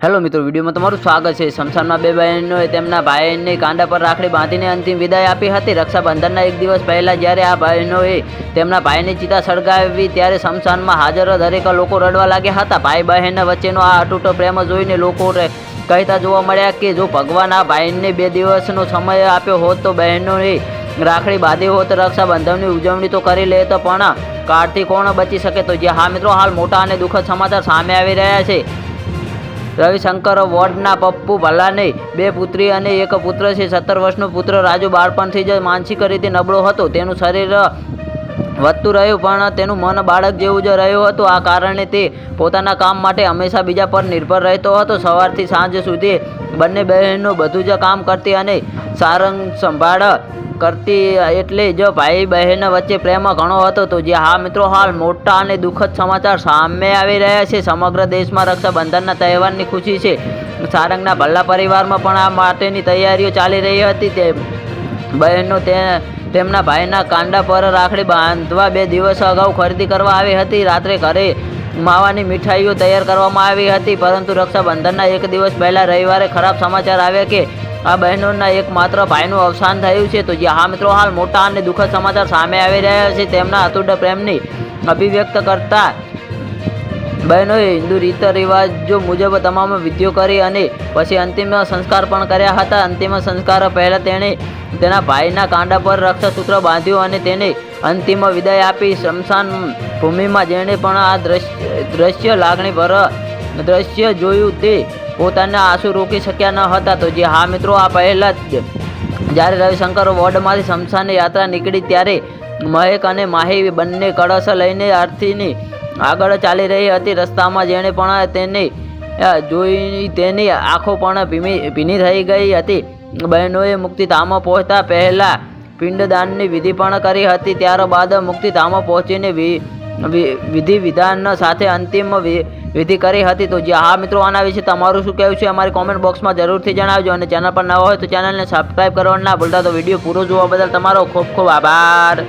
Hello મિત્રો, વિડીયોમાં તમારું સ્વાગત છે। શમશાનમાં બે બહેનોએ તેમના ભાઈને કાંડા પર રાખડી બાંધીને અંતિમ વિદાય આપી હતી। રક્ષાબંધનના એક દિવસ પહેલાં જ્યારે આ બહેનોએ તેમના ભાઈની ચિતા સળગાવી ત્યારે શમશાનમાં હાજર દરેક લોકો રડવા લાગ્યા હતા। ભાઈ બહેન વચ્ચેનો આ અતૂટ પ્રેમ જોઈને લોકો કહેતા જોવા મળ્યા કે જો ભગવાન આ ભાઈને 2 દિવસનો સમય આપ્યો હોત તો બહેનોએ રાખડી બાંધી હોત, રક્ષાબંધનની ઉજવણી તો કરી લેત, પણ કાળથી કોણ બચી શકે? તો જે હા મિત્રો, હાલ મોટા અને દુઃખદ સમાચાર સામે આવી રહ્યા છે। રવિશંકર વોર્ડના પપ્પુ ભલ્લાને 2 પુત્રી અને 1 પુત્ર છે। 17 વર્ષનો પુત્ર રાજુ બાળપણથી જ માનસિક રીતે નબળો હતો। તેનું શરીર વધતું રહ્યું પણ તેનું મન બાળક જેવું જ રહ્યું હતું। આ કારણે તે પોતાના કામ માટે હંમેશા બીજા પર નિર્ભર રહેતો હતો। સવારથી સાંજ સુધી બંને બહેનો બધું જ કામ કરતી અને સારંગ સંભાળ કરતી, એટલે જ ભાઈ બહેન વચ્ચે પ્રેમ ઘણો હતો। તો જે હા મિત્રો, હાલ મોટા અને દુઃખદ સમાચાર સામે આવી રહ્યા છે। સમગ્ર દેશમાં રક્ષાબંધનના તહેવારની ખુશી છે। સારંગના ભલ્લા પરિવારમાં પણ આ માટેની તૈયારીઓ ચાલી રહી હતી। તે બહેનો તેમના ભાઈના કાંડા પર રાખડી બાંધવા 2 દિવસ અગાઉ ખરીદી કરવા આવી હતી। રાત્રે ઘરે માવાની મીઠાઈઓ તૈયાર કરવામાં આવી હતી, પરંતુ રક્ષાબંધનના 1 દિવસ પહેલાં રવિવારે ખરાબ સમાચાર આવ્યા કે આ બહેનોના એકમાત્ર ભાઈનું અવસાન થયું છે। તો જે હા મિત્રો, હાલ મોટા અને દુઃખદ સમાચાર સામે આવી રહ્યા છે। તેમના અતૂટ પ્રેમની અભિવ્યક્ત કરતા બહેનોએ હિન્દુ રીત રિવાજો મુજબ તમામ વિધિઓ કરી અને પછી અંતિમ સંસ્કાર પણ કર્યા હતા। અંતિમ સંસ્કાર પહેલાં તેણે તેના ભાઈના કાંડા પર રક્ષાસૂત્ર બાંધ્યું અને તેને અંતિમ વિદાય આપી। સ્મશાન ભૂમિમાં જેણે પણ આ દ્રશ્ય લાગણીભર દ્રશ્ય જોયું તે પોતાના આંસુ રોકી શક્યા ન હતા। તો જે હા મિત્રો, આ પહેલાં જ્યારે રવિશંકર વોર્ડમાંથી સ્મશાન યાત્રા નીકળી ત્યારે મહેક અને માહી બંને કળશ લઈને આરતીની આગળ ચાલી રહી હતી। રસ્તામાં જેણે પણ તેને જોઈ તેની આંખો પણ ભીની થઈ ગઈ હતી। બહેનોએ મુક્તિધામ પહોંચતા પહેલાં પિંડદાનની વિધિ પણ કરી હતી। ત્યારબાદ મુક્તિધામ પહોંચીને વિધિ વિધાન સાથે અંતિમ વિધિ કરી હતી। તો જે હા મિત્રો, આના વિશે તમારું શું કહેવું છે અમારી કોમેન્ટ બોક્સમાં જરૂરથી જણાવજો, અને ચેનલ પર નવા હોય તો ચેનલને સબસ્ક્રાઈબ કરવાનું ના ભૂલતા। તો વિડીયો પૂરો જોવા બદલ તમારો ખૂબ ખૂબ આભાર।